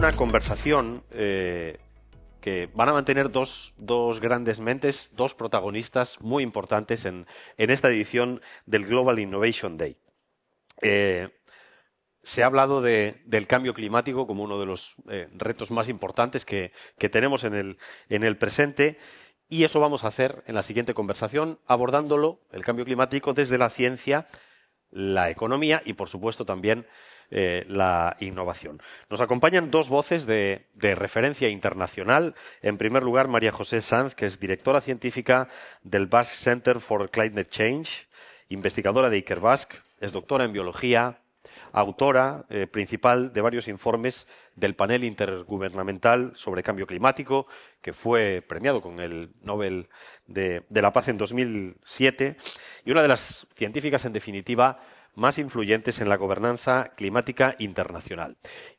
una conversación que van a mantener dos grandes mentes, dos protagonistas muy importantes en esta edición del Global Innovation Day. Se ha hablado del cambio climático como uno de los retos más importantes que tenemos en el presente, y eso vamos a hacer en la siguiente conversación, abordándolo, el cambio climático, desde la ciencia, la economía y, por supuesto, también la innovación. Nos acompañan dos voces de referencia internacional. En primer lugar, María José Sanz, que es directora científica del Basque Center for Climate Change, investigadora de Ikerbasque, es doctora en biología, autora principal de varios informes del panel intergubernamental sobre cambio climático, que fue premiado con el Nobel de la Paz en 2007, y una de las científicas, en definitiva, más influyentes en la gobernanza climática internacional.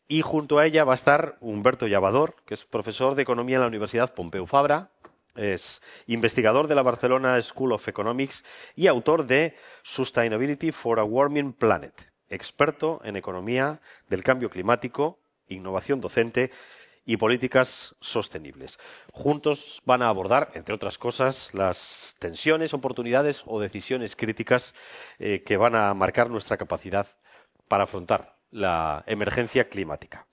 Y junto a ella va a estar Humberto Llavador, que es profesor de Economía en la Universidad Pompeu Fabra, es investigador de la Barcelona School of Economics y autor de Sustainability for a Warming Planet, experto en economía del cambio climático, innovación docente y políticas sostenibles. Juntos van a abordar, entre otras cosas, las tensiones, oportunidades o decisiones críticas que van a marcar nuestra capacidad para afrontar la emergencia climática.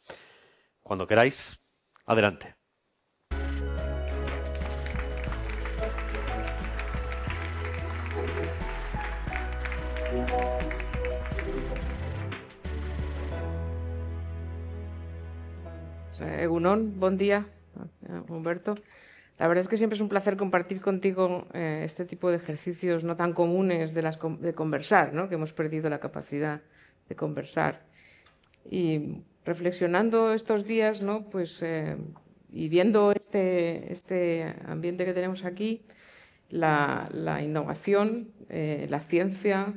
Cuando queráis, adelante. Egunon, buen día, Humberto. La verdad es que siempre es un placer compartir contigo este tipo de ejercicios no tan comunes de conversar, ¿no? Que hemos perdido la capacidad de conversar. Y reflexionando estos días, ¿no? Pues, y viendo este ambiente que tenemos aquí, la innovación, la ciencia,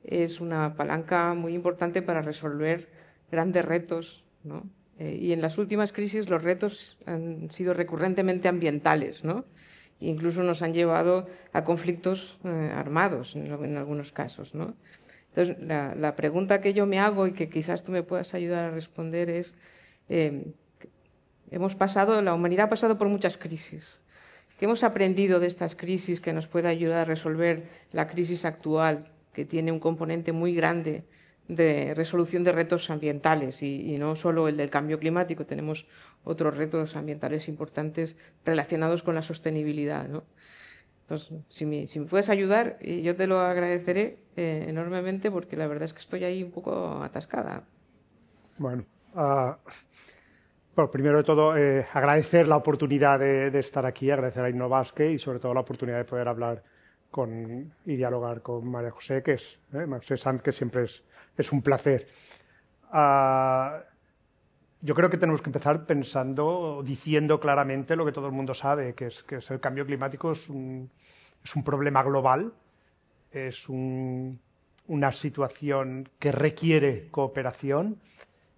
es una palanca muy importante para resolver grandes retos, ¿no? Y en las últimas crisis los retos han sido recurrentemente ambientales, ¿no? Incluso nos han llevado a conflictos armados en algunos casos, ¿no? Entonces, la pregunta que yo me hago y que quizás tú me puedas ayudar a responder es, la humanidad ha pasado por muchas crisis. ¿Qué hemos aprendido de estas crisis que nos puede ayudar a resolver la crisis actual, que tiene un componente muy grande de resolución de retos ambientales y no solo el del cambio climático? Tenemos otros retos ambientales importantes relacionados con la sostenibilidad, ¿no? Entonces, si me puedes ayudar, yo te lo agradeceré enormemente, porque la verdad es que estoy ahí un poco atascada. Bueno, primero de todo, agradecer la oportunidad de estar aquí, agradecer a Innobasque y sobre todo la oportunidad de poder hablar y dialogar con María José, María José Sanz, que siempre es un placer. Yo creo que tenemos que empezar diciendo claramente lo que todo el mundo sabe, que es el cambio climático es un problema global, es una situación que requiere cooperación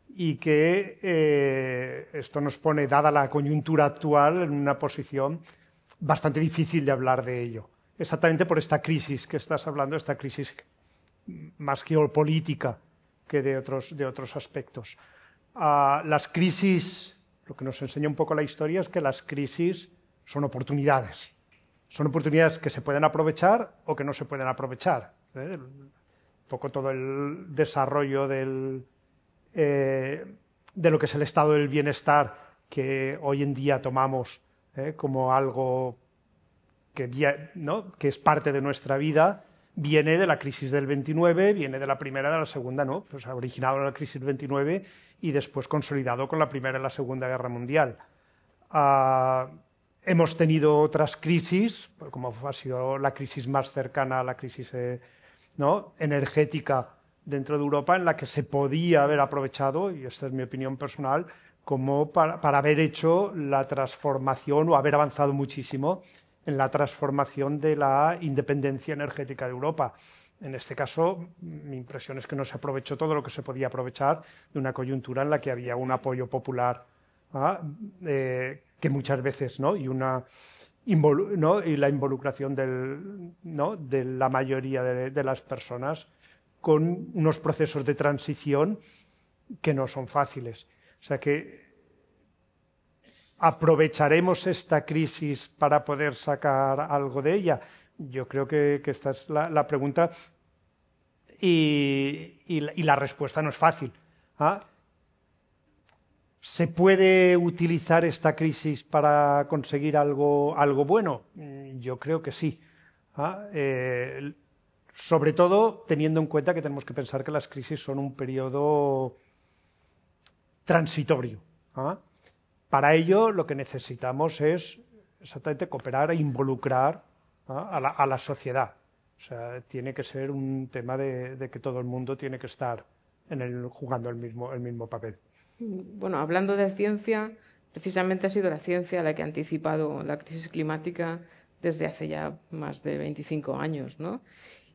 y que esto nos pone, dada la coyuntura actual, en una posición bastante difícil de hablar de ello. Exactamente por esta crisis que estás hablando, esta crisis más geopolítica que de otros aspectos. Las crisis, lo que nos enseña un poco la historia es que las crisis son oportunidades. Son oportunidades que se pueden aprovechar o que no se pueden aprovechar. Un poco todo el desarrollo de lo que es el estado del bienestar que hoy en día tomamos como algo que es parte de nuestra vida, viene de la crisis del 29, viene de la primera y de la segunda, ¿no? Pues originado en la crisis del 29 y después consolidado con la Primera y la Segunda Guerra Mundial. Hemos tenido otras crisis, como ha sido la crisis más cercana a la crisis energética dentro de Europa, en la que se podía haber aprovechado, y esta es mi opinión personal, como para haber hecho la transformación o haber avanzado muchísimo en la transformación de la independencia energética de Europa. En este caso, mi impresión es que no se aprovechó todo lo que se podía aprovechar de una coyuntura en la que había un apoyo popular que muchas veces, ¿no? y la involucración de la mayoría de las personas con unos procesos de transición que no son fáciles. O sea que ¿Aprovecharemos esta crisis para poder sacar algo de ella? Yo creo que esta es la pregunta y la respuesta no es fácil. ¿Ah? ¿Se puede utilizar esta crisis para conseguir algo bueno? Yo creo que sí. ¿Ah? Sobre todo teniendo en cuenta que tenemos que pensar que las crisis son un periodo transitorio. ¿Ah? Para ello lo que necesitamos es exactamente cooperar e involucrar, ¿ah?, a la sociedad. O sea, tiene que ser un tema de que todo el mundo tiene que estar jugando el mismo papel. Bueno, hablando de ciencia, precisamente ha sido la ciencia la que ha anticipado la crisis climática desde hace ya más de 25 años, ¿no?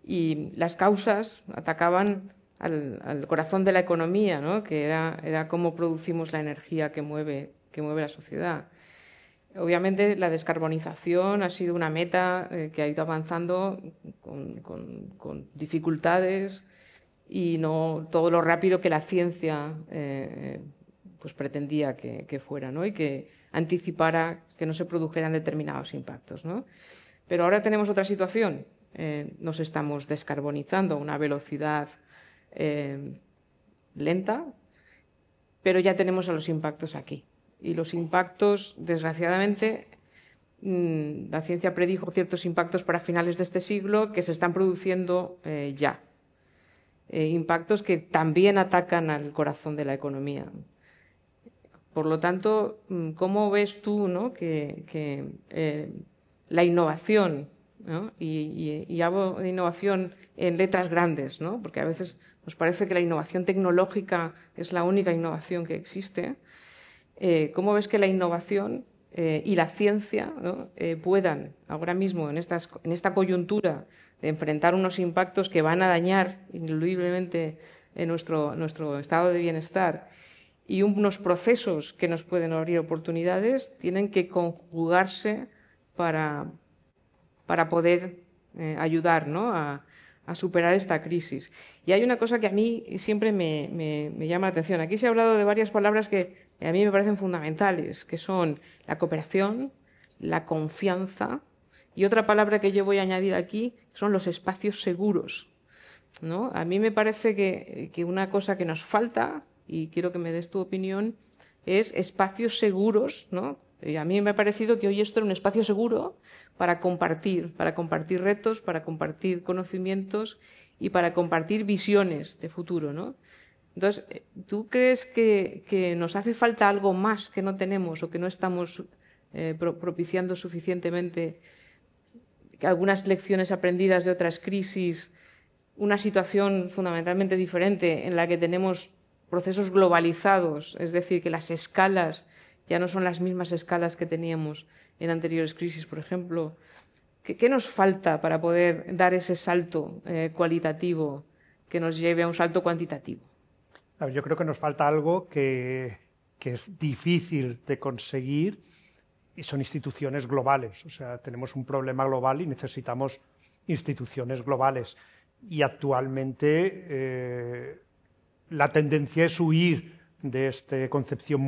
Y las causas atacaban al corazón de la economía, ¿no?, que era cómo producimos la energía que mueve la sociedad. Obviamente la descarbonización ha sido una meta que ha ido avanzando con dificultades y no todo lo rápido que la ciencia pues pretendía que fuera, ¿no?, y que anticipara que no se produjeran determinados impactos, ¿no? Pero ahora tenemos otra situación. Nos estamos descarbonizando a una velocidad lenta, pero ya tenemos a los impactos aquí. Y los impactos, desgraciadamente, la ciencia predijo ciertos impactos para finales de este siglo que se están produciendo ya. Impactos que también atacan al corazón de la economía. Por lo tanto, ¿cómo ves tú, ¿no?, que la innovación, ¿no?, y hago de innovación en letras grandes, ¿no?, porque a veces nos parece que la innovación tecnológica es la única innovación que existe? ¿Cómo ves que la innovación y la ciencia, ¿no?, puedan ahora mismo en esta coyuntura de enfrentar unos impactos que van a dañar ineludiblemente nuestro estado de bienestar y unos procesos que nos pueden abrir oportunidades, tienen que conjugarse para poder ayudar, ¿no?, a superar esta crisis? Y hay una cosa que a mí siempre me llama la atención. Aquí se ha hablado de varias palabras que a mí me parecen fundamentales, que son la cooperación, la confianza, y otra palabra que yo voy a añadir aquí son los espacios seguros, ¿no? A mí me parece que una cosa que nos falta, y quiero que me des tu opinión, es espacios seguros, ¿no? Y a mí me ha parecido que hoy esto era un espacio seguro para compartir retos, para compartir conocimientos y para compartir visiones de futuro, ¿no? Entonces, ¿tú crees que nos hace falta algo más que no tenemos o que no estamos propiciando suficientemente, que algunas lecciones aprendidas de otras crisis, una situación fundamentalmente diferente en la que tenemos procesos globalizados, es decir, que las escalas ya no son las mismas escalas que teníamos en anteriores crisis, por ejemplo? ¿Qué nos falta para poder dar ese salto cualitativo que nos lleve a un salto cuantitativo? Yo creo que nos falta algo que es difícil de conseguir y son instituciones globales. O sea, tenemos un problema global y necesitamos instituciones globales. Y actualmente la tendencia es huir de esta concepción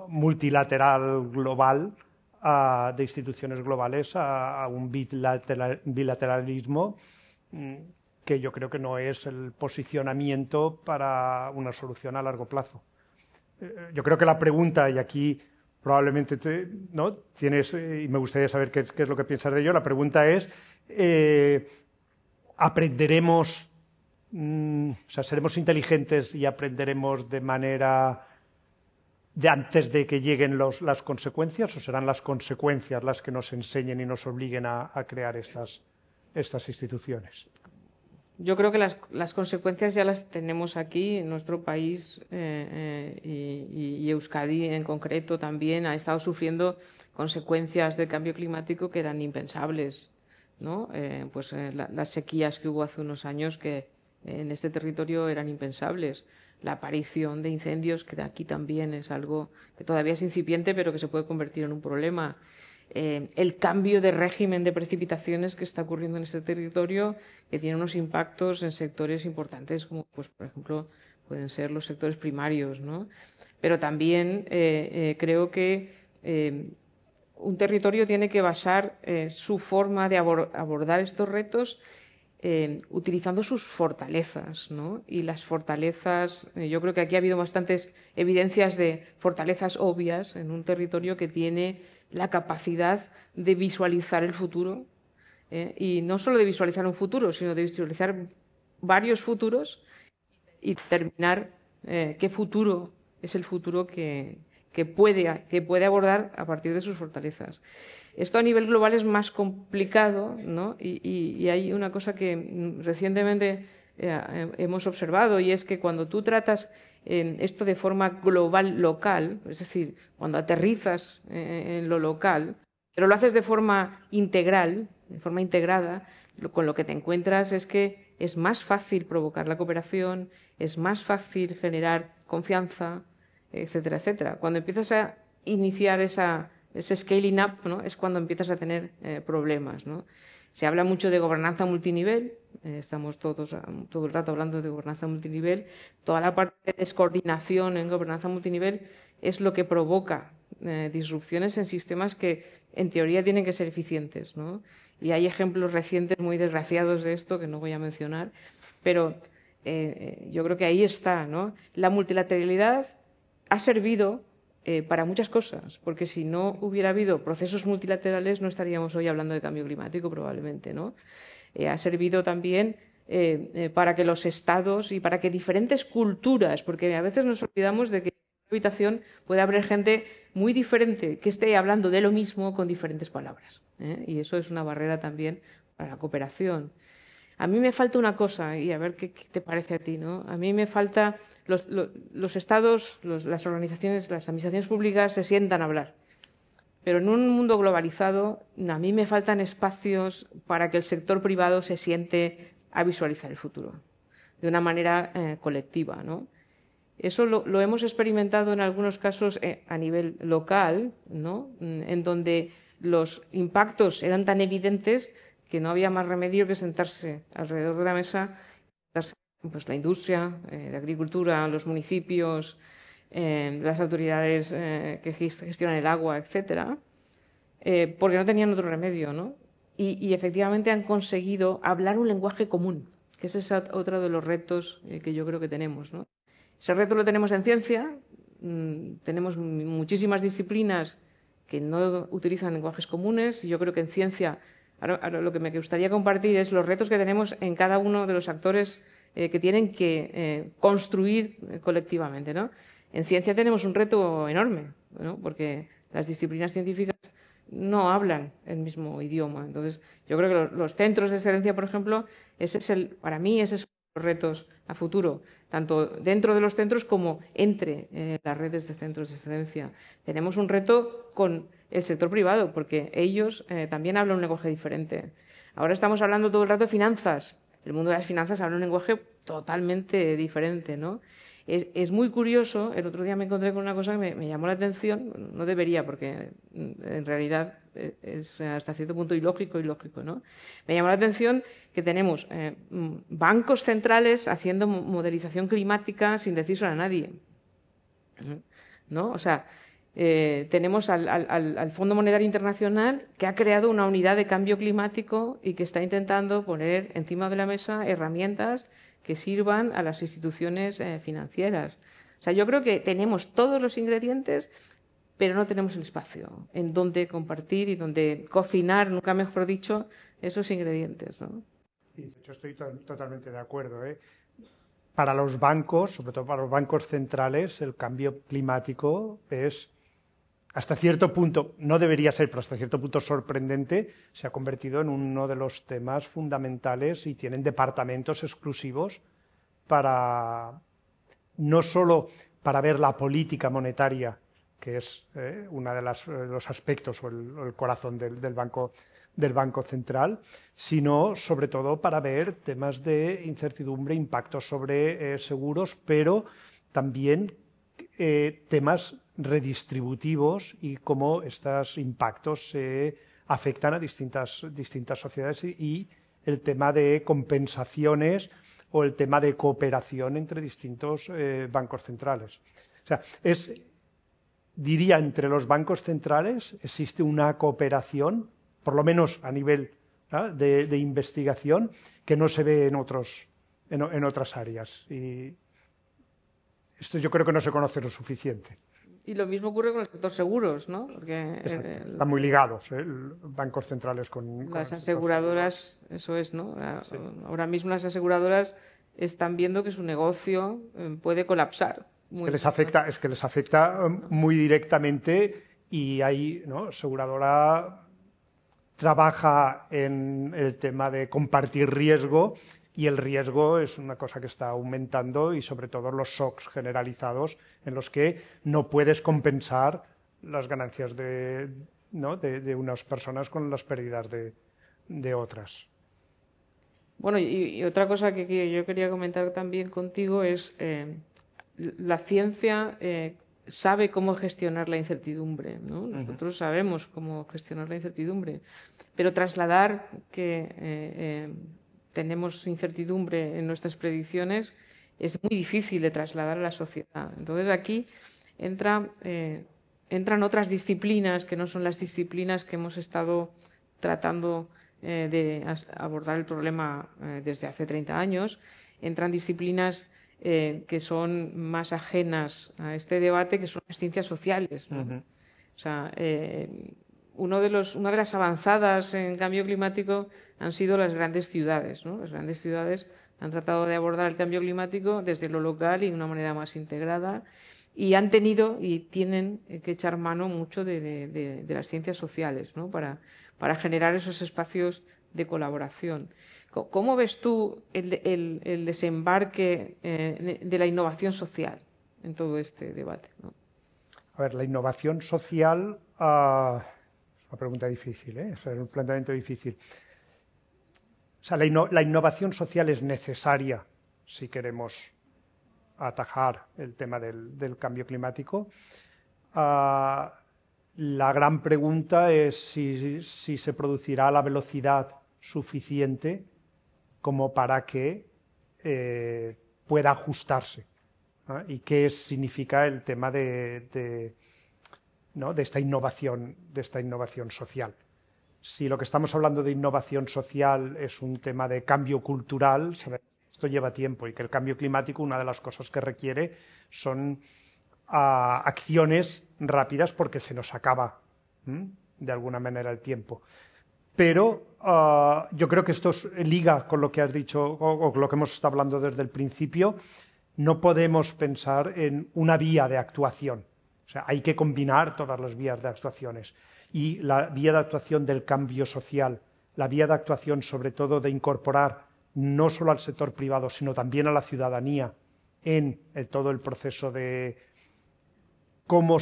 multilateral global de instituciones globales a un bilateralismo que yo creo que no es el posicionamiento para una solución a largo plazo. Yo creo que la pregunta, y aquí probablemente ¿no?, tienes, y me gustaría saber qué es lo que piensas de ello, la pregunta es, ¿aprenderemos, o sea, seremos inteligentes y aprenderemos de manera de antes de que lleguen las consecuencias, o serán las consecuencias las que nos enseñen y nos obliguen a crear estas instituciones? Yo creo que las consecuencias ya las tenemos aquí en nuestro país y Euskadi en concreto también ha estado sufriendo consecuencias del cambio climático que eran impensables, ¿no? Las sequías que hubo hace unos años que en este territorio eran impensables. La aparición de incendios, que aquí también es algo que todavía es incipiente pero que se puede convertir en un problema. El cambio de régimen de precipitaciones que está ocurriendo en este territorio, que tiene unos impactos en sectores importantes como, pues, por ejemplo, pueden ser los sectores primarios, ¿no? Pero también creo que un territorio tiene que basar su forma de abordar estos retos utilizando sus fortalezas, ¿no? Y las fortalezas, yo creo que aquí ha habido bastantes evidencias de fortalezas obvias en un territorio que tiene la capacidad de visualizar el futuro, y no solo de visualizar un futuro, sino de visualizar varios futuros y determinar qué futuro es el futuro que puede abordar a partir de sus fortalezas. Esto a nivel global es más complicado, ¿no? Y hay una cosa que recientemente hemos observado, y es que cuando tú tratas esto de forma global local, es decir, cuando aterrizas en lo local, pero lo haces de forma integral, de forma integrada, con lo que te encuentras es que es más fácil provocar la cooperación, es más fácil generar confianza, etcétera, etcétera. Cuando empiezas a iniciar ese scaling up, ¿no? Es cuando empiezas a tener problemas, ¿no? Se habla mucho de gobernanza multinivel, estamos todo el rato hablando de gobernanza multinivel. Toda la parte de descoordinación en gobernanza multinivel es lo que provoca disrupciones en sistemas que en teoría tienen que ser eficientes, ¿no? Y hay ejemplos recientes muy desgraciados de esto que no voy a mencionar, pero yo creo que ahí está, ¿no? La multilateralidad ha servido para muchas cosas, porque si no hubiera habido procesos multilaterales no estaríamos hoy hablando de cambio climático probablemente, ¿no? Ha servido también para que los estados y para que diferentes culturas, porque a veces nos olvidamos de que en una habitación puede haber gente muy diferente que esté hablando de lo mismo con diferentes palabras, y eso es una barrera también para la cooperación. A mí me falta una cosa, y a ver qué te parece a ti, ¿no? A mí me falta los estados, las organizaciones, las administraciones públicas se sientan a hablar. Pero en un mundo globalizado, a mí me faltan espacios para que el sector privado se siente a visualizar el futuro de una manera colectiva, ¿no? Eso lo hemos experimentado en algunos casos a nivel local, ¿no? En donde los impactos eran tan evidentes que no había más remedio que sentarse alrededor de la mesa, pues la industria, la agricultura, los municipios, las autoridades que gestionan el agua, etcétera, porque no tenían otro remedio, ¿no? Y efectivamente han conseguido hablar un lenguaje común, que ese es otro de los retos que yo creo que tenemos, ¿no? Ese reto lo tenemos en ciencia, tenemos muchísimas disciplinas que no utilizan lenguajes comunes, y yo creo que en ciencia, ahora lo que me gustaría compartir es los retos que tenemos en cada uno de los actores que tienen que construir colectivamente, ¿no? En ciencia tenemos un reto enorme, ¿no? Porque las disciplinas científicas no hablan el mismo idioma. Entonces, yo creo que los centros de excelencia, por ejemplo, para mí, esos son los retos a futuro, tanto dentro de los centros como entre las redes de centros de excelencia. Tenemos un reto con el sector privado, porque ellos también hablan un lenguaje diferente. Ahora estamos hablando todo el rato de finanzas. El mundo de las finanzas habla un lenguaje totalmente diferente, ¿no? Es muy curioso. El otro día me encontré con una cosa que me llamó la atención. No debería, porque en realidad es hasta cierto punto ilógico, ¿no? Me llamó la atención que tenemos bancos centrales haciendo modelización climática sin decírselo a nadie, ¿no? O sea, tenemos al Fondo Monetario Internacional, que ha creado una unidad de cambio climático y que está intentando poner encima de la mesa herramientas que sirvan a las instituciones financieras. O sea, yo creo que tenemos todos los ingredientes, pero no tenemos el espacio en donde compartir y donde cocinar, nunca mejor dicho, esos ingredientes, ¿no? Sí, yo estoy totalmente de acuerdo, ¿eh? Para los bancos, sobre todo para los bancos centrales, el cambio climático es, hasta cierto punto, no debería ser, pero hasta cierto punto sorprendente, se ha convertido en uno de los temas fundamentales, y tienen departamentos exclusivos para, no solo para ver la política monetaria, que es uno de los aspectos o el corazón del Banco Central, sino sobre todo para ver temas de incertidumbre, impactos sobre seguros, pero también temas redistributivos y cómo estos impactos afectan a distintas sociedades y el tema de compensaciones o el tema de cooperación entre distintos bancos centrales. O sea, diría, entre los bancos centrales existe una cooperación, por lo menos a nivel de investigación, que no se ve en otras áreas. Y esto yo creo que no se conoce lo suficiente. Y lo mismo ocurre con el sector seguros, ¿no? Porque están muy ligados, bancos centrales con las aseguradoras, eso es, ¿no? Sí. Ahora mismo las aseguradoras están viendo que su negocio puede colapsar. Es que les afecta muy directamente, y hay, ¿no? Aseguradora trabaja en el tema de compartir riesgo, y el riesgo es una cosa que está aumentando, y sobre todo los shocks generalizados en los que no puedes compensar las ganancias de unas personas con las pérdidas de otras. Bueno, y otra cosa que yo quería comentar también contigo es la ciencia sabe cómo gestionar la incertidumbre, ¿no? Nosotros sabemos cómo gestionar la incertidumbre, pero trasladar que tenemos incertidumbre en nuestras predicciones es muy difícil de trasladar a la sociedad. Entonces aquí entran otras disciplinas que no son las disciplinas que hemos estado tratando de abordar el problema desde hace 30 años. Entran disciplinas que son más ajenas a este debate, que son las ciencias sociales, ¿no? O sea, una de las avanzadas en cambio climático han sido las grandes ciudades, ¿no? Las grandes ciudades han tratado de abordar el cambio climático desde lo local y de una manera más integrada, y han tenido y tienen que echar mano mucho de las ciencias sociales, ¿no? Para generar esos espacios de colaboración. ¿Cómo ves tú el desembarque de la innovación social en todo este debate, ¿no? A ver, la innovación social es una pregunta difícil, es un planteamiento difícil. O sea, la innovación social es necesaria si queremos atajar el tema del cambio climático. La gran pregunta es si se producirá a la velocidad suficiente como para que pueda ajustarse, ¿no? Y qué significa el tema de esta innovación social. Si lo que estamos hablando de innovación social es un tema de cambio cultural, sabemos que esto lleva tiempo, y que el cambio climático, una de las cosas que requiere son acciones rápidas, porque se nos acaba de alguna manera el tiempo. Pero yo creo que esto liga con lo que has dicho o lo que hemos estado hablando desde el principio. No podemos pensar en una vía de actuación. O sea, hay que combinar todas las vías de actuaciones. Y la vía de actuación del cambio social, la vía de actuación sobre todo de incorporar no solo al sector privado, sino también a la ciudadanía en todo el proceso de cómo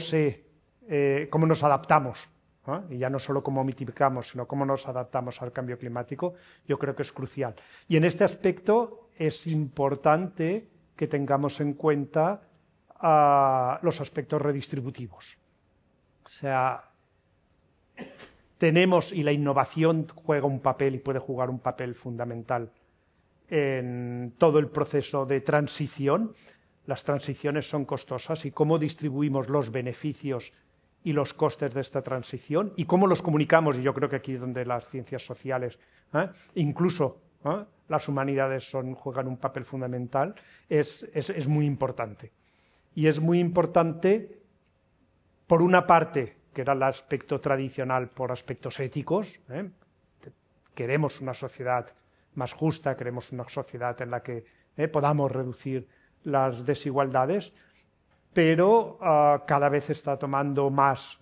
nos adaptamos, ¿no? Y ya no solo cómo mitigamos, sino cómo nos adaptamos al cambio climático, yo creo que es crucial. Y en este aspecto es importante que tengamos en cuenta los aspectos redistributivos. O sea, tenemos, y la innovación juega un papel y puede jugar un papel fundamental en todo el proceso de transición. Las transiciones son costosas, y cómo distribuimos los beneficios y los costes de esta transición y cómo los comunicamos, y yo creo que aquí es donde las ciencias sociales, incluso las humanidades juegan un papel fundamental, es muy importante. Y es muy importante, por una parte, que era el aspecto tradicional, por aspectos éticos. Queremos una sociedad más justa, queremos una sociedad en la que podamos reducir las desigualdades, pero cada vez se está tomando más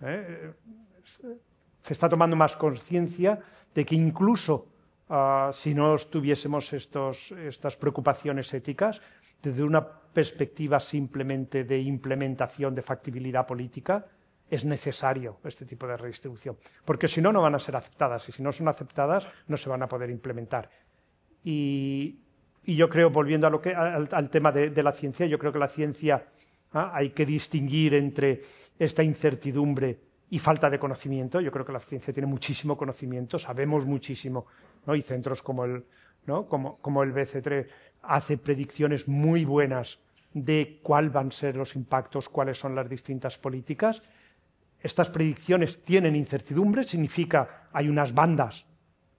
conciencia de que incluso si no tuviésemos estas preocupaciones éticas, desde una perspectiva simplemente de implementación, de factibilidad política, es necesario este tipo de redistribución, porque si no, no van a ser aceptadas, y si no son aceptadas, no se van a poder implementar. Y yo creo, volviendo al tema de la ciencia, yo creo que la ciencia hay que distinguir entre esta incertidumbre y falta de conocimiento. Yo creo que la ciencia tiene muchísimo conocimiento, sabemos muchísimo ¿no? Y centros como como el BC3 hace predicciones muy buenas de cuáles van a ser los impactos, cuáles son las distintas políticas. Estas predicciones tienen incertidumbre, significa hay unas bandas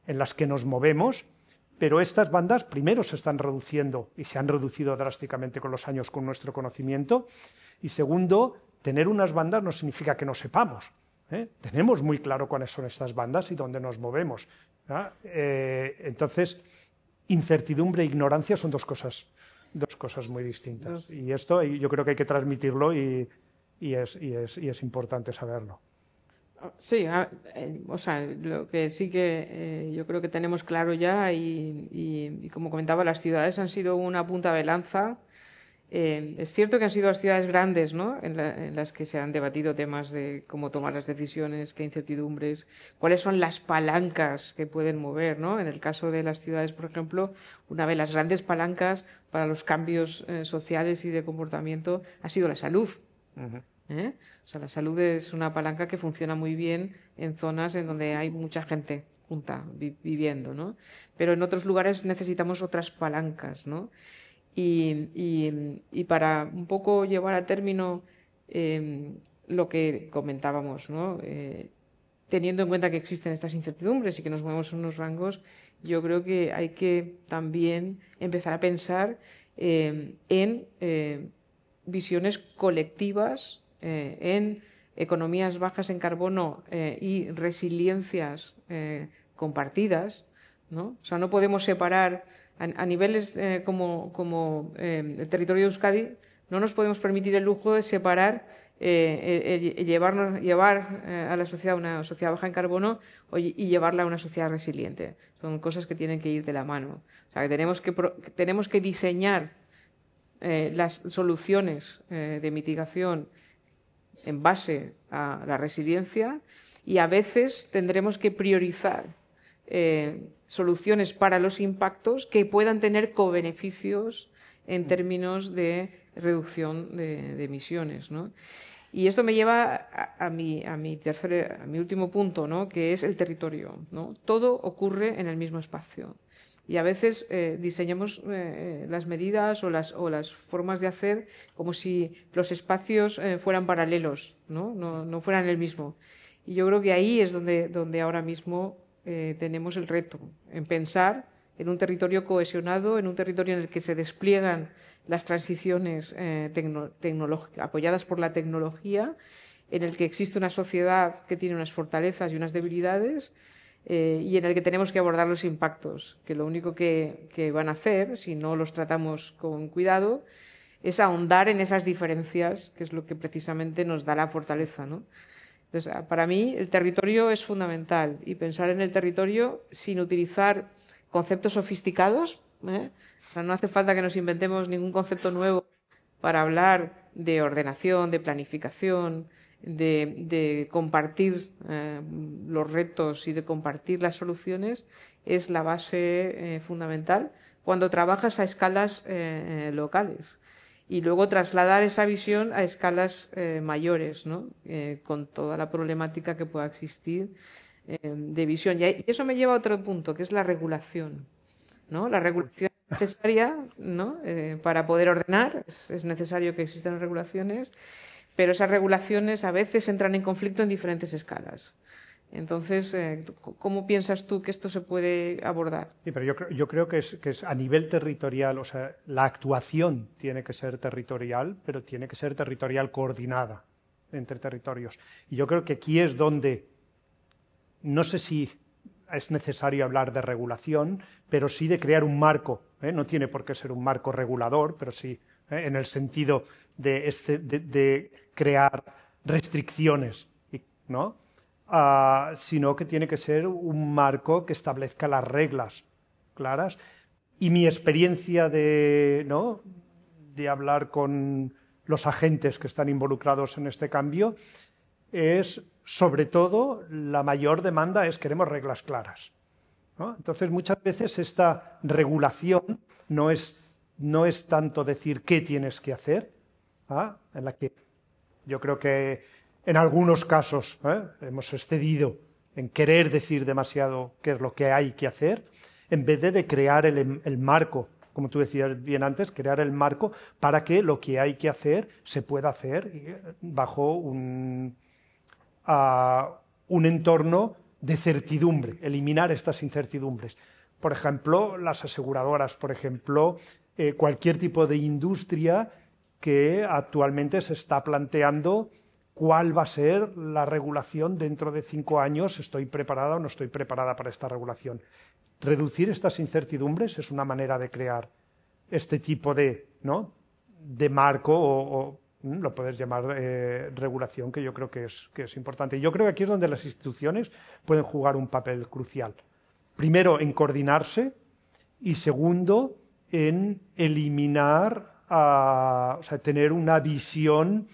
en las que nos movemos, pero estas bandas primero se están reduciendo y se han reducido drásticamente con los años con nuestro conocimiento, y segundo, tener unas bandas no significa que no sepamos. Tenemos muy claro cuáles son estas bandas y dónde nos movemos. Entonces, incertidumbre e ignorancia son dos cosas muy distintas. Y esto yo creo que hay que transmitirlo y es importante saberlo. Sí, o sea, lo que sí que yo creo que tenemos claro ya y como comentaba, las ciudades han sido una punta de lanza. Es cierto que han sido las ciudades grandes, ¿no?, en las que se han debatido temas de cómo tomar las decisiones, qué incertidumbres, cuáles son las palancas que pueden mover, ¿no? En el caso de las ciudades, por ejemplo, una de las grandes palancas para los cambios sociales y de comportamiento ha sido la salud. Uh-huh. O sea, la salud es una palanca que funciona muy bien en zonas en donde hay mucha gente junta viviendo, ¿no? Pero en otros lugares necesitamos otras palancas, ¿no? Y para un poco llevar a término lo que comentábamos, ¿no? Teniendo en cuenta que existen estas incertidumbres y que nos movemos en unos rangos, yo creo que hay que también empezar a pensar en visiones colectivas, en economías bajas en carbono y resiliencias compartidas, ¿no? O sea, no podemos separar a niveles como el territorio de Euskadi, no nos podemos permitir el lujo de separar, llevar a la sociedad una sociedad baja en carbono y llevarla a una sociedad resiliente. Son cosas que tienen que ir de la mano. O sea, que tenemos que diseñar las soluciones de mitigación en base a la resiliencia, y a veces tendremos que priorizar soluciones para los impactos que puedan tener cobeneficios en términos de reducción de emisiones, ¿no? Y esto me lleva a mi último punto, ¿no?, que es el territorio, ¿no? Todo ocurre en el mismo espacio. Y a veces diseñamos las medidas o las formas de hacer como si los espacios fueran paralelos, ¿no? No fueran el mismo. Y yo creo que ahí es donde ahora mismo tenemos el reto, en pensar en un territorio cohesionado, en un territorio en el que se despliegan las transiciones apoyadas por la tecnología, en el que existe una sociedad que tiene unas fortalezas y unas debilidades, y en el que tenemos que abordar los impactos, que lo único que van a hacer, si no los tratamos con cuidado, es ahondar en esas diferencias, que es lo que precisamente nos da la fortaleza, ¿no? Entonces, para mí el territorio es fundamental, y pensar en el territorio sin utilizar conceptos sofisticados, ¿eh? O sea, no hace falta que nos inventemos ningún concepto nuevo para hablar de ordenación, de planificación, de compartir los retos y de compartir las soluciones. Es la base fundamental cuando trabajas a escalas locales. Y luego trasladar esa visión a escalas mayores, ¿no? Con toda la problemática que pueda existir de visión. Y eso me lleva a otro punto, que es la regulación, ¿no? La regulación es necesaria, ¿no? Para poder ordenar, es necesario que existan regulaciones, pero esas regulaciones a veces entran en conflicto en diferentes escalas. Entonces, ¿cómo piensas tú que esto se puede abordar? Sí, pero yo creo que es a nivel territorial, o sea, la actuación tiene que ser territorial, pero tiene que ser territorial coordinada entre territorios. Y yo creo que aquí es donde, no sé si es necesario hablar de regulación, pero sí de crear un marco. No tiene por qué ser un marco regulador, pero sí en el sentido de crear restricciones, ¿no? Sino que tiene que ser un marco que establezca las reglas claras. Y mi experiencia de hablar con los agentes que están involucrados en este cambio es, sobre todo, la mayor demanda es queremos reglas claras, ¿no? Entonces, muchas veces esta regulación no es tanto decir qué tienes que hacer, en la que yo creo que en algunos casos hemos excedido en querer decir demasiado qué es lo que hay que hacer, en vez de crear el marco, como tú decías bien antes, crear el marco para que lo que hay que hacer se pueda hacer bajo un entorno de certidumbre, eliminar estas incertidumbres. Por ejemplo, las aseguradoras, por ejemplo, cualquier tipo de industria que actualmente se está planteando cuál va a ser la regulación dentro de 5 años, estoy preparada o no estoy preparada para esta regulación. Reducir estas incertidumbres es una manera de crear este tipo de, ¿no?, de marco o lo puedes llamar regulación, que yo creo que es importante. Y yo creo que aquí es donde las instituciones pueden jugar un papel crucial. Primero, en coordinarse y segundo, en eliminar, o sea, tener una visión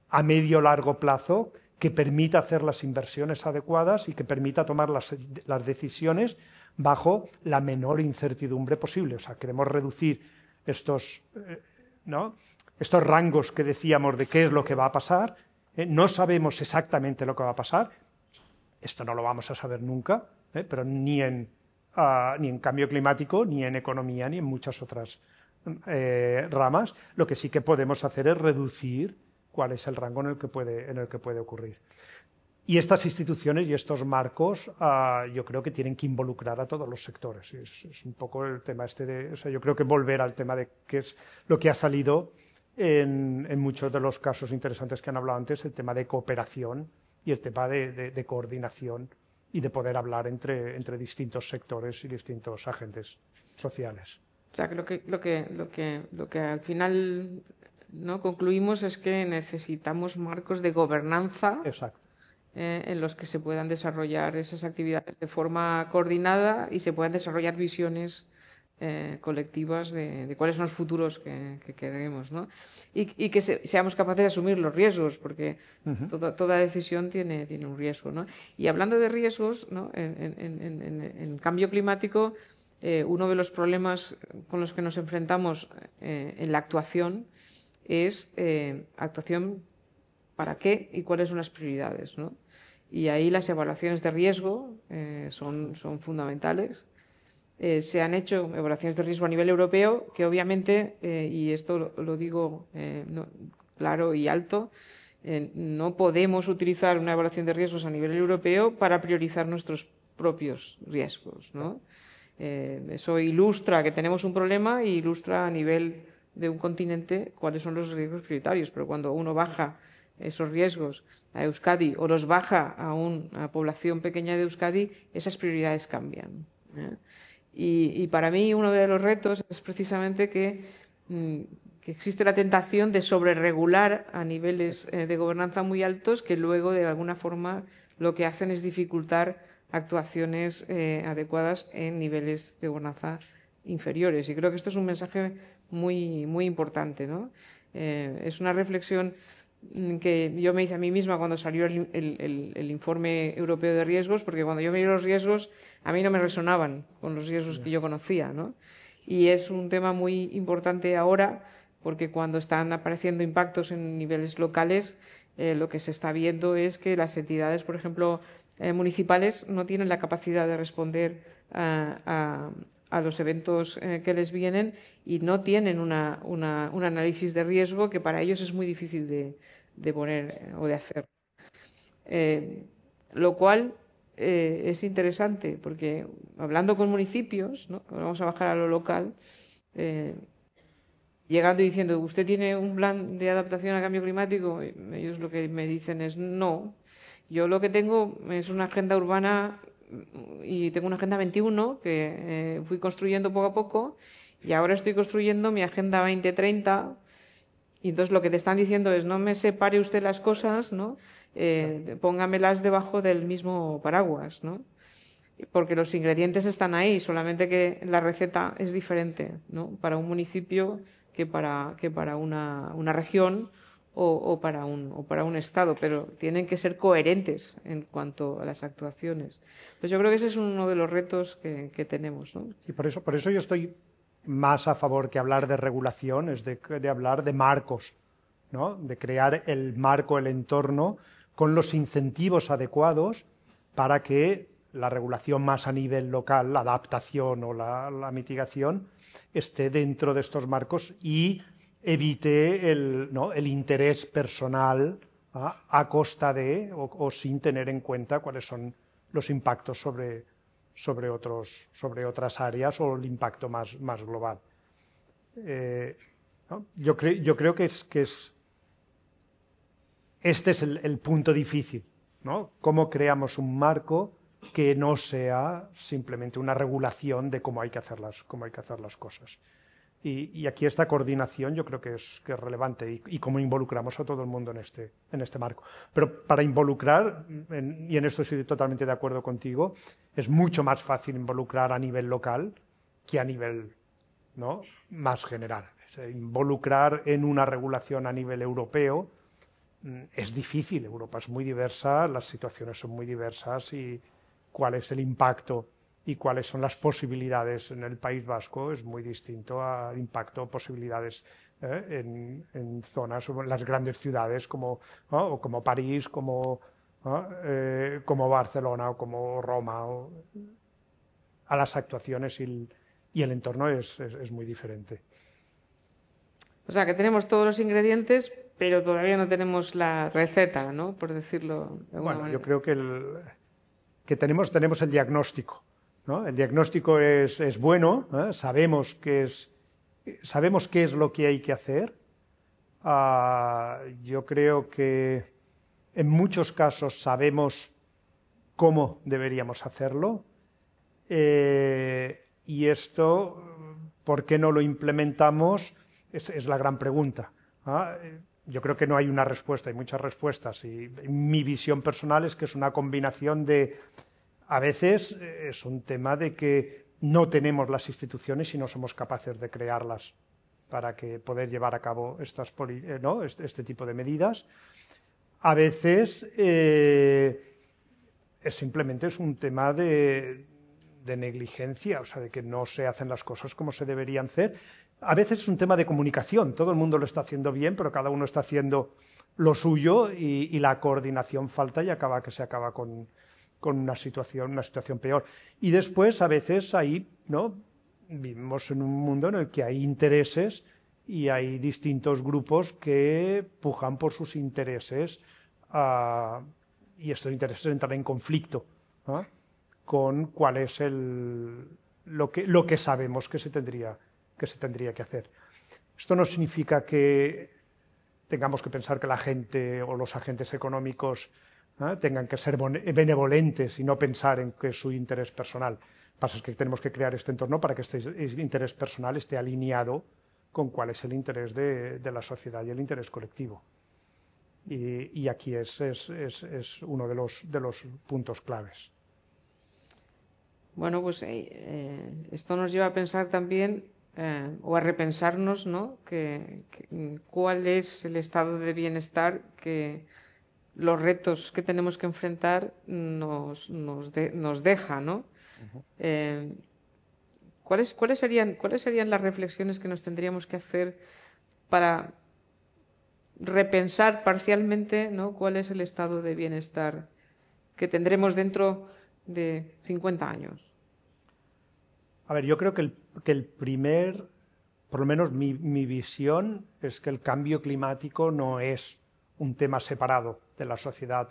a medio o largo plazo que permita hacer las inversiones adecuadas y que permita tomar las decisiones bajo la menor incertidumbre posible. O sea, queremos reducir estos, ¿no?, estos rangos que decíamos de qué es lo que va a pasar. No sabemos exactamente lo que va a pasar. Esto no lo vamos a saber nunca, pero ni en cambio climático, ni en economía, ni en muchas otras ramas. Lo que sí que podemos hacer es reducir cuál es el rango en el que puede ocurrir. Y estas instituciones y estos marcos yo creo que tienen que involucrar a todos los sectores. Es un poco el tema o sea, yo creo que volver al tema de qué es lo que ha salido en muchos de los casos interesantes que han hablado antes, el tema de cooperación y el tema de coordinación y de poder hablar entre distintos sectores y distintos agentes sociales. O sea, que lo que al final, ¿no?, concluimos es que necesitamos marcos de gobernanza. Exacto. En los que se puedan desarrollar esas actividades de forma coordinada y se puedan desarrollar visiones colectivas de cuáles son los futuros que queremos, ¿no? Y que seamos capaces de asumir los riesgos, porque toda decisión tiene un riesgo, ¿no? Y hablando de riesgos, ¿no?, en cambio climático, uno de los problemas con los que nos enfrentamos en la actuación es actuación para qué y cuáles son las prioridades, ¿no? Y ahí las evaluaciones de riesgo son fundamentales. Se han hecho evaluaciones de riesgo a nivel europeo que obviamente, y esto lo digo claro y alto, no podemos utilizar una evaluación de riesgos a nivel europeo para priorizar nuestros propios riesgos, ¿no? Eso ilustra que tenemos un problema y ilustra a nivel de un continente cuáles son los riesgos prioritarios, pero cuando uno baja esos riesgos a Euskadi o los baja a una población pequeña de Euskadi, esas prioridades cambian, ¿eh? Y para mí uno de los retos es precisamente que existe la tentación de sobreregular a niveles de gobernanza muy altos que luego de alguna forma lo que hacen es dificultar actuaciones adecuadas en niveles de gobernanza inferiores. Y creo que esto es un mensaje muy, muy importante, ¿no? Es una reflexión que yo me hice a mí misma cuando salió el informe europeo de riesgos, porque cuando yo miré los riesgos a mí no me resonaban con los riesgos que yo conocía, ¿no? Y es un tema muy importante ahora porque cuando están apareciendo impactos en niveles locales, lo que se está viendo es que las entidades, por ejemplo, municipales no tienen la capacidad de responder a los eventos que les vienen y no tienen un análisis de riesgo que para ellos es muy difícil de poner o de hacer. Lo cual es interesante porque hablando con municipios, ¿no?, vamos a bajar a lo local, llegando y diciendo, ¿usted tiene un plan de adaptación al cambio climático? Ellos lo que me dicen es no. Yo lo que tengo es una agenda urbana y tengo una agenda 21 que fui construyendo poco a poco y ahora estoy construyendo mi agenda 2030 y entonces lo que te están diciendo es no me separe usted las cosas, ¿no? Póngamelas debajo del mismo paraguas, ¿no? Porque los ingredientes están ahí, solamente que la receta es diferente, ¿no?, para un municipio que para una región o para un estado, pero tienen que ser coherentes en cuanto a las actuaciones. Pues yo creo que ese es uno de los retos que tenemos, ¿no? Y por eso yo estoy más a favor que hablar de regulación, es de hablar de marcos, ¿no?, de crear el marco, el entorno, con los incentivos adecuados para que la regulación más a nivel local, la adaptación o la mitigación, esté dentro de estos marcos y evite el interés personal a costa de o sin tener en cuenta cuáles son los impactos sobre otras áreas o el impacto más global. ¿No? Yo creo que este es el punto difícil, ¿no? ¿Cómo creamos un marco que no sea simplemente una regulación de cómo hay que hacer las cosas? Y aquí esta coordinación yo creo que es relevante y cómo involucramos a todo el mundo en este marco. Pero para involucrar, y en esto estoy totalmente de acuerdo contigo, es mucho más fácil involucrar a nivel local que a nivel, ¿no?, más general. O sea, involucrar en una regulación a nivel europeo es difícil. Europa es muy diversa, las situaciones son muy diversas y cuál es el impacto y cuáles son las posibilidades en el País Vasco es muy distinto al impacto o posibilidades en zonas o en las grandes ciudades como París, como Barcelona o como Roma. A las actuaciones y el entorno es muy diferente. O sea, que tenemos todos los ingredientes, pero todavía no tenemos la receta, ¿no?, por decirlo de alguna manera. Yo creo que tenemos el diagnóstico, ¿no? El diagnóstico es bueno, sabemos qué es lo que hay que hacer. Yo creo que en muchos casos sabemos cómo deberíamos hacerlo. Y esto, ¿por qué no lo implementamos? Es la gran pregunta. Yo creo que no hay una respuesta, hay muchas respuestas. Y mi visión personal es que es una combinación de... A veces es un tema de que no tenemos las instituciones y no somos capaces de crearlas para poder llevar a cabo este tipo de medidas. A veces simplemente es un tema de negligencia, o sea, de que no se hacen las cosas como se deberían hacer. A veces es un tema de comunicación, todo el mundo lo está haciendo bien, pero cada uno está haciendo lo suyo y la coordinación falta y se acaba con una situación peor. Y después, a veces, ahí, ¿no?, vivimos en un mundo en el que hay intereses y hay distintos grupos que pujan por sus intereses y estos intereses entran en conflicto, ¿no?, con cuál es lo que sabemos que se tendría que hacer. Esto no significa que tengamos que pensar que la gente o los agentes económicos tengan que ser benevolentes y no pensar en que es su interés personal. Lo que pasa es que tenemos que crear este entorno para que este interés personal esté alineado con cuál es el interés de la sociedad y el interés colectivo. Y aquí es uno de los puntos claves. Bueno, pues esto nos lleva a pensar también, o a repensarnos, ¿no?, cuál es el estado de bienestar que los retos que tenemos que enfrentar nos deja, ¿no? Uh-huh. ¿Cuáles serían las reflexiones que nos tendríamos que hacer para repensar parcialmente, ¿no?, cuál es el estado de bienestar que tendremos dentro de 50 años? A ver, yo creo que el primer, por lo menos mi visión, es que el cambio climático no es un tema separado de la sociedad,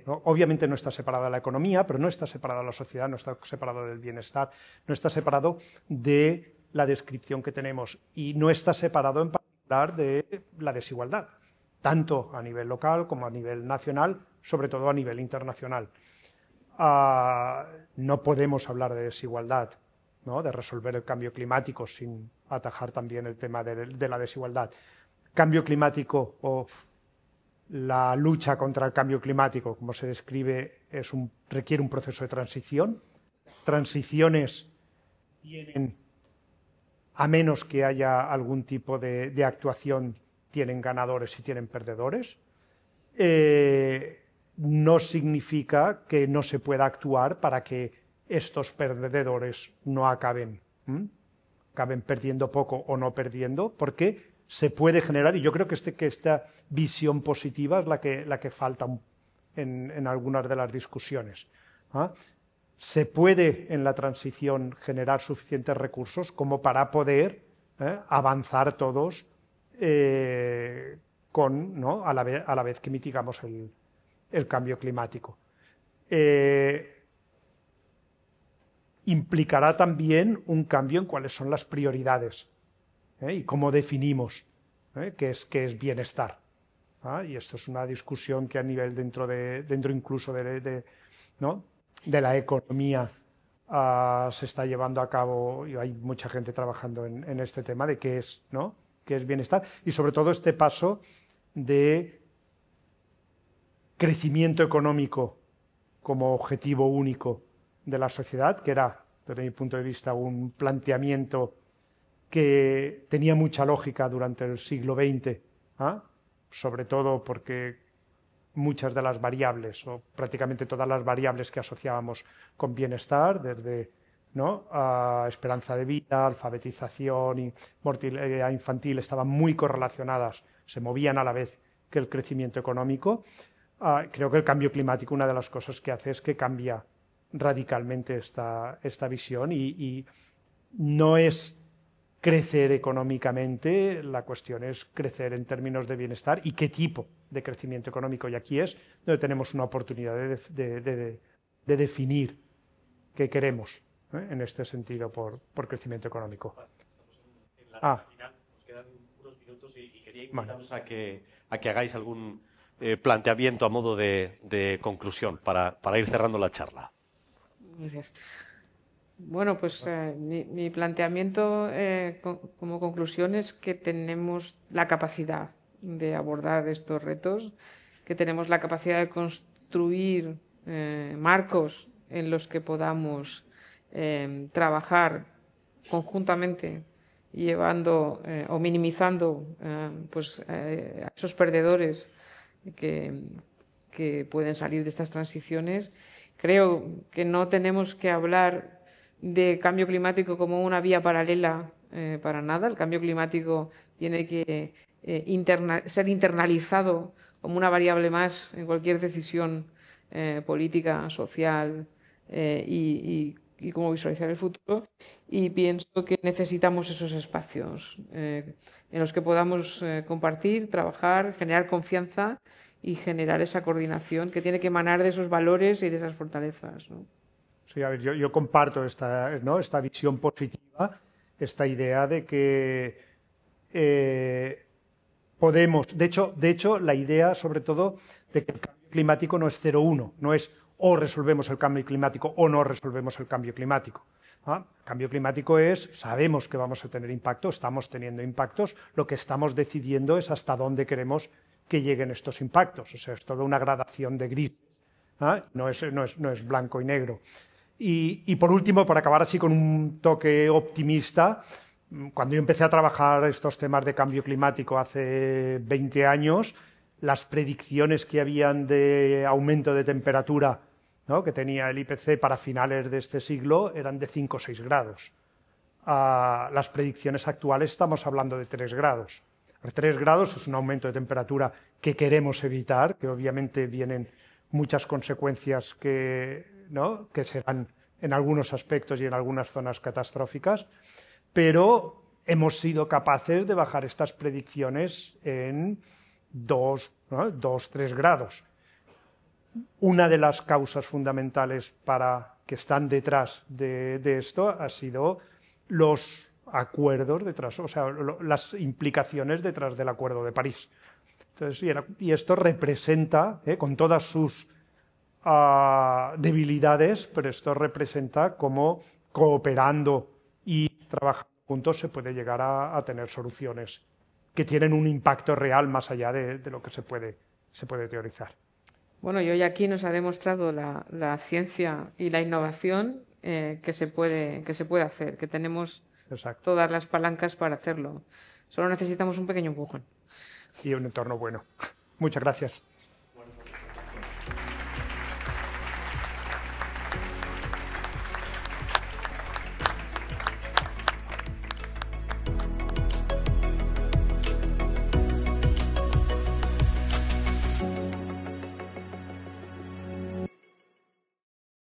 ¿no? Obviamente no está separado de la economía, pero no está separado de la sociedad, no está separado del bienestar, no está separado de la descripción que tenemos y no está separado en particular de la desigualdad, tanto a nivel local como a nivel nacional, sobre todo a nivel internacional. No podemos hablar de desigualdad, ¿no?, de resolver el cambio climático sin atajar también el tema de la desigualdad. Cambio climático o la lucha contra el cambio climático, como se describe, requiere un proceso de transición. Transiciones tienen, a menos que haya algún tipo de actuación, tienen ganadores y tienen perdedores. No significa que no se pueda actuar para que estos perdedores no acaben perdiendo poco o no perdiendo, porque se puede generar, y yo creo que esta visión positiva es la que falta en algunas de las discusiones. Se puede en la transición generar suficientes recursos como para poder avanzar todos a la vez que mitigamos el cambio climático. Implicará también un cambio en cuáles son las prioridades y cómo definimos qué es bienestar. Y esto es una discusión que a nivel dentro incluso de la economía se está llevando a cabo, y hay mucha gente trabajando en este tema de qué es bienestar, y sobre todo este paso de crecimiento económico como objetivo único de la sociedad, que era, desde mi punto de vista, un planteamiento que tenía mucha lógica durante el siglo XX, sobre todo porque muchas de las variables, o prácticamente todas las variables que asociábamos con bienestar, desde esperanza de vida, alfabetización y mortalidad infantil, estaban muy correlacionadas, se movían a la vez que el crecimiento económico. Creo que el cambio climático, una de las cosas que hace es que cambia radicalmente esta visión y no es crecer económicamente, la cuestión es crecer en términos de bienestar y qué tipo de crecimiento económico. Y aquí es donde tenemos una oportunidad de definir qué queremos en este sentido por crecimiento económico. En la final nos quedan unos minutos y quería invitaros a que hagáis algún planteamiento a modo de conclusión para ir cerrando la charla. Gracias. Bueno, pues mi planteamiento como conclusión es que tenemos la capacidad de abordar estos retos, que tenemos la capacidad de construir marcos en los que podamos trabajar conjuntamente, llevando o minimizando a esos perdedores que pueden salir de estas transiciones. Creo que no tenemos que hablar de cambio climático como una vía paralela para nada. El cambio climático tiene que ser internalizado como una variable más en cualquier decisión política, social y cómo visualizar el futuro. Y pienso que necesitamos esos espacios en los que podamos compartir, trabajar, generar confianza y generar esa coordinación que tiene que emanar de esos valores y de esas fortalezas, ¿no? Sí, a ver, yo comparto esta visión positiva, esta idea de que podemos, de hecho, la idea sobre todo de que el cambio climático no es 0-1, no es o resolvemos el cambio climático o no resolvemos el cambio climático. El cambio climático sabemos que vamos a tener impacto, estamos teniendo impactos, lo que estamos decidiendo es hasta dónde queremos que lleguen estos impactos, o sea, es toda una gradación de gris, no es blanco y negro. Y por último, para acabar así con un toque optimista, cuando yo empecé a trabajar estos temas de cambio climático hace 20 años, las predicciones que habían de aumento de temperatura, que tenía el IPC para finales de este siglo eran de 5 o 6 grados. Las predicciones actuales estamos hablando de 3 grados. 3 grados es un aumento de temperatura que queremos evitar, que obviamente vienen muchas consecuencias que serán en algunos aspectos y en algunas zonas catastróficas, pero hemos sido capaces de bajar estas predicciones en 2-3 grados. Una de las causas fundamentales que están detrás de esto ha sido los acuerdos detrás, o sea, las implicaciones detrás del Acuerdo de París. Entonces, y esto representa, con todas sus debilidades, pero esto representa cómo cooperando y trabajando juntos se puede llegar a tener soluciones que tienen un impacto real más allá de lo que se puede teorizar. Bueno, y hoy aquí nos ha demostrado la ciencia y la innovación que se puede hacer, que tenemos todas las palancas para hacerlo. Solo necesitamos un pequeño empujón. Y un entorno bueno. Muchas gracias.